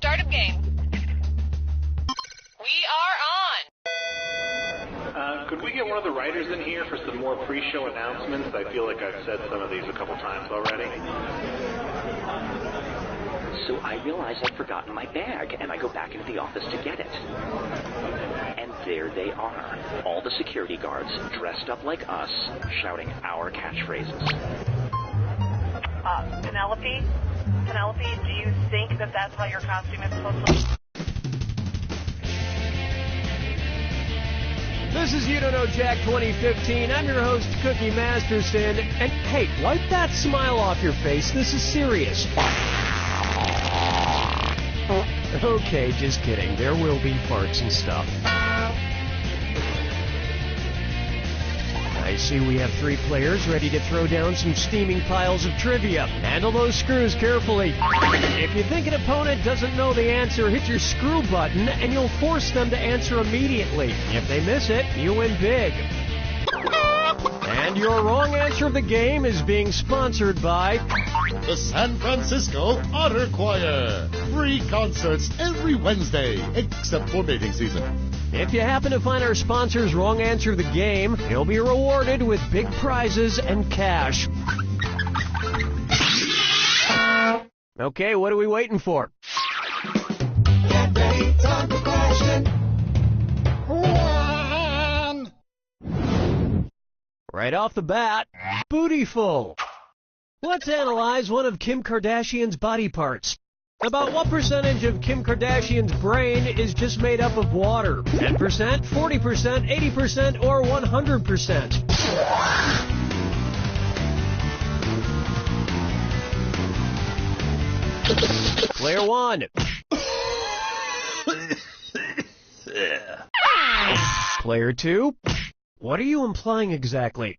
Start of game. We are on. Could we get one of the writers in here for some more pre-show announcements? I feel like I've said some of these a couple times already. So I realize I've forgotten my bag, and I go back into the office to get it. And there they are, all the security guards dressed up like us, shouting our catchphrases. Penelope, do you think that that's how your costume is supposed to look? This is You Don't Know Jack 2015. I'm your host, Cookie Masterson. And hey, wipe that smile off your face. This is serious. Okay, just kidding. There will be farts and stuff. I see we have 3 players ready to throw down some steaming piles of trivia. Handle those screws carefully. If you think an opponent doesn't know the answer, hit your screw button and you'll force them to answer immediately. If they miss it, you win big. And your wrong answer of the game is being sponsored by the San Francisco Honor Choir. Free concerts every Wednesday, except for mating season. If you happen to find our sponsor's wrong answer of the game, you'll be rewarded with big prizes and cash. Okay, what are we waiting for? Get ready, time for question 1. Right off the bat, bootyful. Let's analyze one of Kim Kardashian's body parts. About what percentage of Kim Kardashian's brain is just made up of water? 10%, 40%, 80%, or 100%? Player 1. Player 2. What are you implying exactly?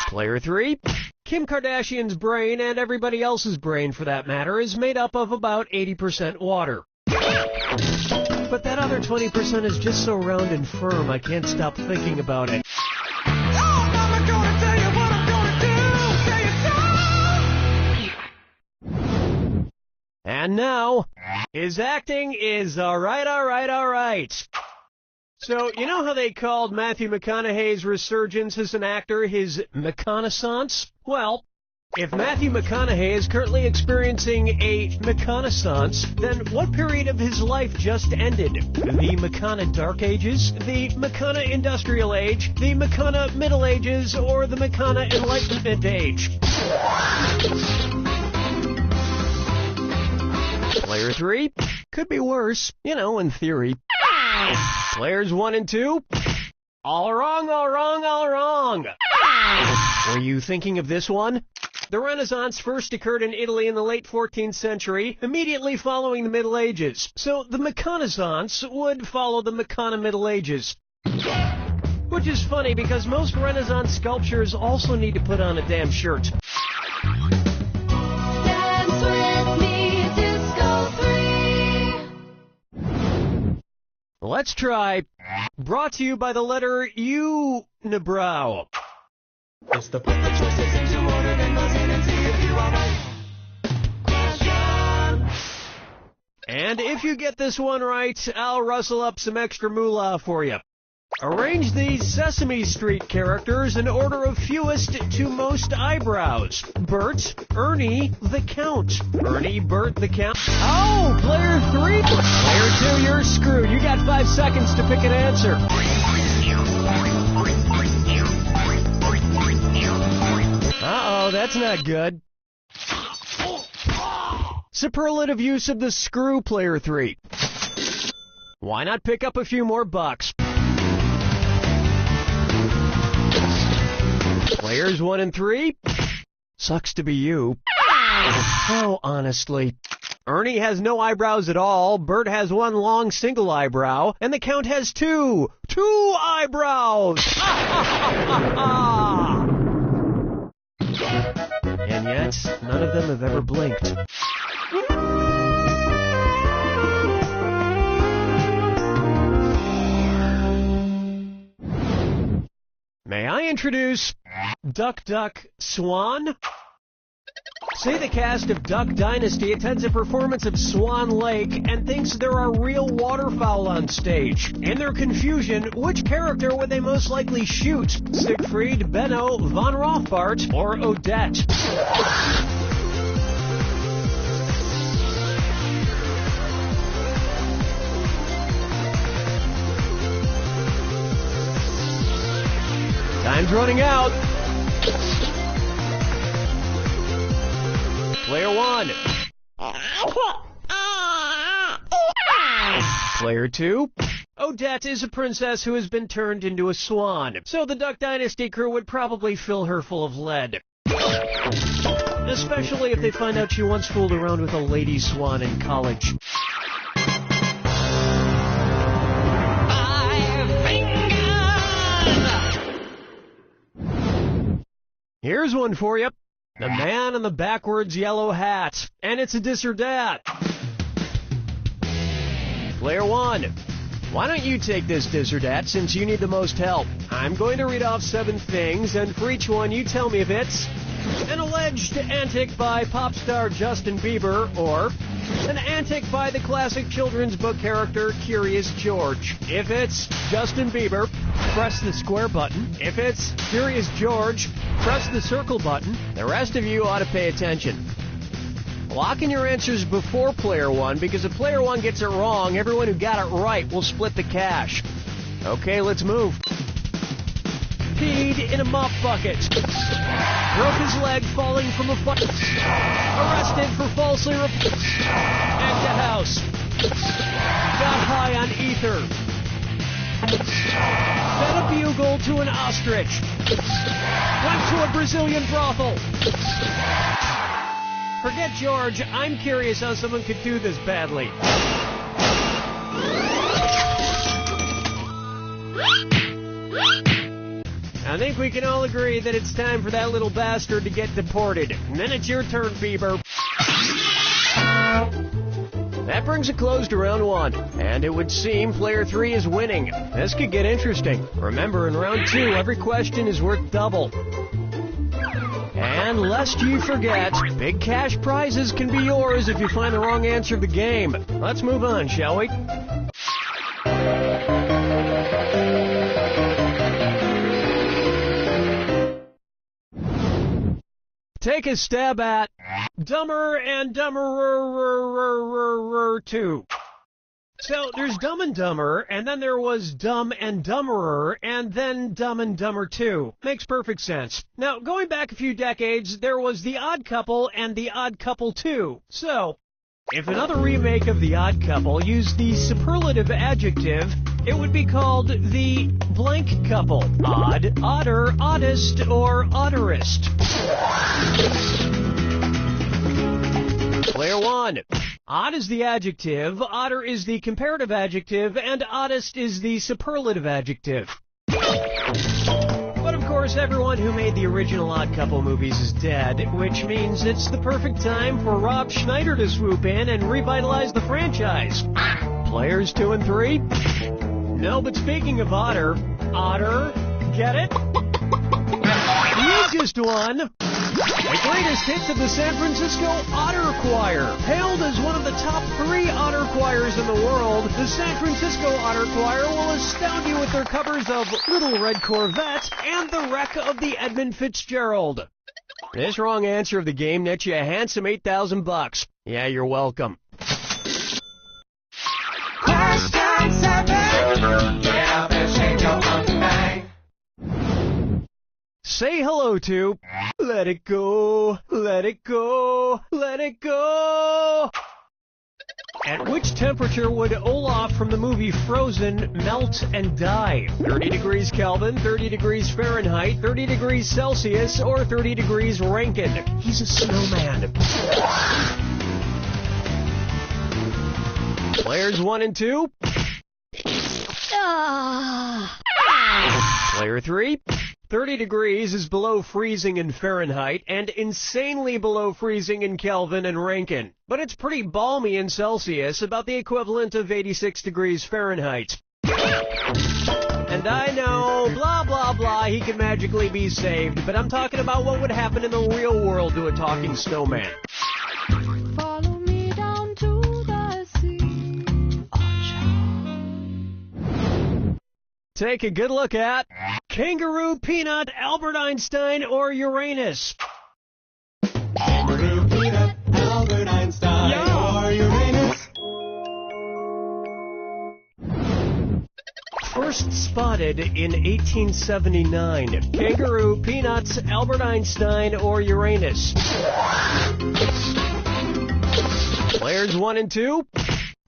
Player 3. Kim Kardashian's brain, and everybody else's brain for that matter, is made up of about 80% water. But that other 20% is just so round and firm, I can't stop thinking about it. And now, his acting is alright. So, you know how they called Matthew McConaughey's resurgence as an actor his McConaissance? Well, if Matthew McConaughey is currently experiencing a McConaissance, then what period of his life just ended? The McCona Dark Ages? The McCona Industrial Age? The McCona Middle Ages? Or the McCona Enlightenment Age? Player 3? Could be worse, in theory. Players 1 and 2? All wrong. Were you thinking of this one? The Renaissance first occurred in Italy in the late 14th century, immediately following the Middle Ages. So the McConaissance would follow the McCona Middle Ages. Which is funny because most Renaissance sculptures also need to put on a damn shirt. Dance with me, Disco 3. Let's try. Brought to you by the letter U-nibrow. It's the put the choices into order, then buzz in and see if you are right. Question. And if you get this one right, I'll rustle up some extra moolah for you. Arrange these Sesame Street characters in order of fewest to most eyebrows. Bert, Ernie, the Count. Ernie, Bert, the Count. Oh, player 3. Player 2, you're screwed. You got 5 seconds to pick an answer. Uh-oh, that's not good. Superlative use of the screw, player 3. Why not pick up a few more bucks? Players 1 and 3? Sucks to be you. Oh, honestly. Ernie has no eyebrows at all, Bert has one long single eyebrow, and the Count has 2 eyebrows! And yet, none of them have ever blinked. May I introduce Duck Duck Swan? Say the cast of Duck Dynasty attends a performance of Swan Lake and thinks there are real waterfowl on stage. In their confusion, which character would they most likely shoot? Siegfried, Benno, Von Rothbart, or Odette? Time's running out. Player 1. Player 2. Odette is a princess who has been turned into a swan, so the Duck Dynasty crew would probably fill her full of lead. Especially if they find out she once fooled around with a lady swan in college. Here's one for you. The man in the backwards yellow hat. And it's a dis or dat. Player 1. Why don't you take this dis or dat since you need the most help? I'm going to read off 7 things, and for each one you tell me if it's an alleged antic by pop star Justin Bieber or an antic by the classic children's book character Curious George. If it's Justin Bieber, press the square button. If it's Curious George, press the circle button. The rest of you ought to pay attention. Lock in your answers before player 1, because if player 1 gets it wrong, everyone who got it right will split the cash. Okay, let's move. Peed in a mop bucket. Broke his leg falling from a bucket. Arrested for falsely reporting. At the house. Got high on ether. Fed a bugle to an ostrich. Went to a Brazilian brothel. Forget George, I'm curious how someone could do this badly. I think we can all agree that it's time for that little bastard to get deported. And then it's your turn, Bieber. That brings a close to round 1, and it would seem player 3 is winning. This could get interesting. Remember, in round 2, every question is worth double. And lest you forget, big cash prizes can be yours if you find the wrong answer of the game. Let's move on, shall we? Take a stab at Dumber and Dumberer 2. So there's Dumb and Dumber, and then there was Dumb and Dumberer, and then Dumb and Dumber 2. Makes perfect sense. Now, going back a few decades, there was The Odd Couple and The Odd Couple 2. So, if another remake of The Odd Couple used the superlative adjective, it would be called The Blank Couple. Odd, odder, oddest, or odderest. Player 1. Odd is the adjective, odder is the comparative adjective, and oddest is the superlative adjective. But of course, everyone who made the original Odd Couple movies is dead, which means it's the perfect time for Rob Schneider to swoop in and revitalize the franchise. Players 2 and 3? No, but speaking of otter, get it? You just won! The greatest hits of the San Francisco Otter Choir. Hailed as one of the top 3 otter choirs in the world, the San Francisco Otter Choir will astound you with their covers of Little Red Corvette and The Wreck of the Edmund Fitzgerald. This wrong answer of the game nets you a handsome $8,000. Yeah, you're welcome. Question 7. Yeah, this ain't your bang. Say hello to Let It Go, Let It Go, Let It Go. At which temperature would Olaf from the movie Frozen melt and die? 30 degrees Kelvin, 30 degrees Fahrenheit, 30 degrees Celsius, or 30 degrees Rankine? He's a snowman. Players 1 and 2? Player 3? 30 degrees is below freezing in Fahrenheit and insanely below freezing in Kelvin and Rankine. But it's pretty balmy in Celsius, about the equivalent of 86 degrees Fahrenheit. And I know, blah, blah, blah, blah, he can magically be saved. But I'm talking about what would happen in the real world to a talking snowman. Follow me down to the sea. Take a good look at Kangaroo, Peanut, Albert Einstein, or Uranus. Kangaroo, peanut, Albert Einstein, or Uranus. First spotted in 1879. Kangaroo, Peanuts, Albert Einstein, or Uranus. Players 1 and 2.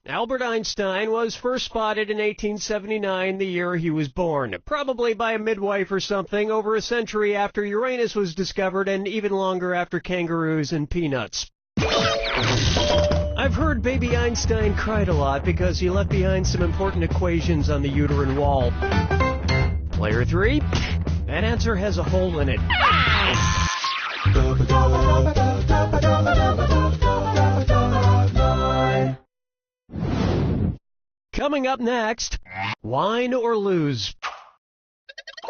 Albert Einstein was first spotted in 1879, the year he was born. Probably by a midwife or something, over a century after Uranus was discovered and even longer after kangaroos and peanuts. I've heard baby Einstein cried a lot because he left behind some important equations on the uterine wall. Player 3, that answer has a hole in it. Coming up next, wine or lose.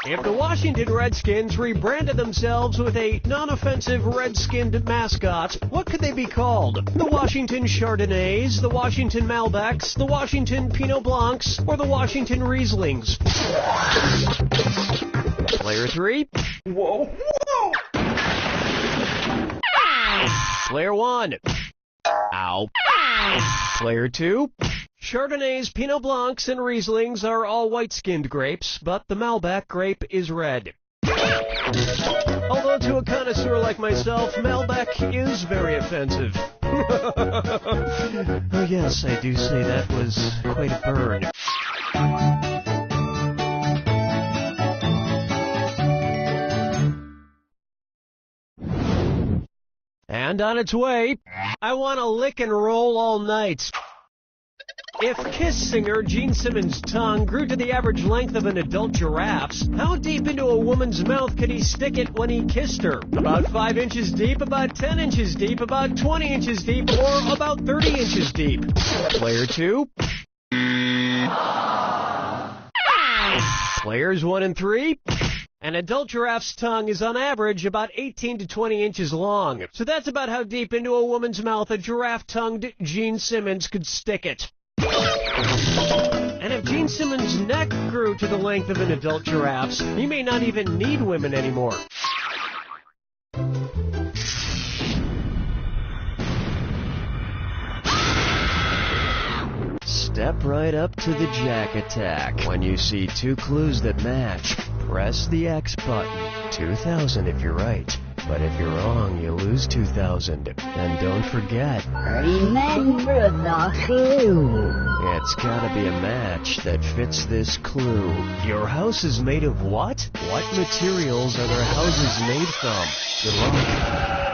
If the Washington Redskins rebranded themselves with a non-offensive red-skinned mascot, what could they be called? The Washington Chardonnays, the Washington Malbecs, the Washington Pinot Blancs, or the Washington Rieslings? Player 3. Whoa, whoa! Player 1. Ow. Player 2. Chardonnays, Pinot Blancs, and Rieslings are all white-skinned grapes, but the Malbec grape is red. Although to a connoisseur like myself, Malbec is very offensive. Oh yes, I do say that was quite a burn. And on its way, I want to lick and roll all night. If Kiss singer Gene Simmons' tongue grew to the average length of an adult giraffe's, how deep into a woman's mouth could he stick it when he kissed her? About 5 inches deep, about 10 inches deep, about 20 inches deep, or about 30 inches deep? Player 2. Players 1 and 3. An adult giraffe's tongue is on average about 18 to 20 inches long. So that's about how deep into a woman's mouth a giraffe-tongued Gene Simmons could stick it. And if Gene Simmons' neck grew to the length of an adult giraffe's, he may not even need women anymore. Step right up to the Jack Attack. When you see 2 clues that match, press the X button. 2,000 if you're right. But if you're wrong, you lose 2,000. And don't forget, remember the clue. It's gotta be a match that fits this clue. Your house is made of what? What materials are their houses made from? Good luck.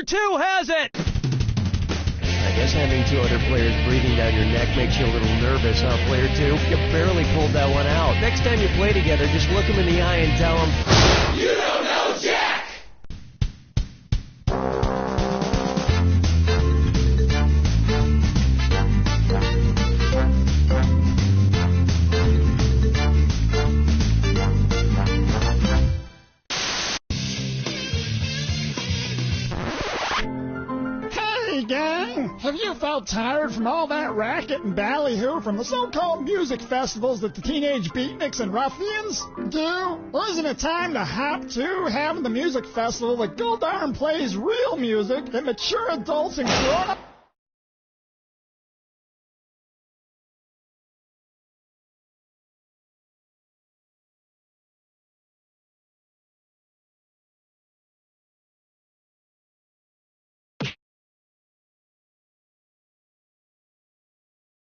2 has it! I guess having 2 other players breathing down your neck makes you a little nervous, huh, player 2? You barely pulled that one out. Next time you play together, just look them in the eye and tell them, "You don't know Jack!" Hey, gang! Have you felt tired from all that racket and ballyhoo from the so-called music festivals that the teenage beatniks and ruffians do? Or isn't it time to hop to having the music festival that Goldarn plays real music that mature adults and grown-up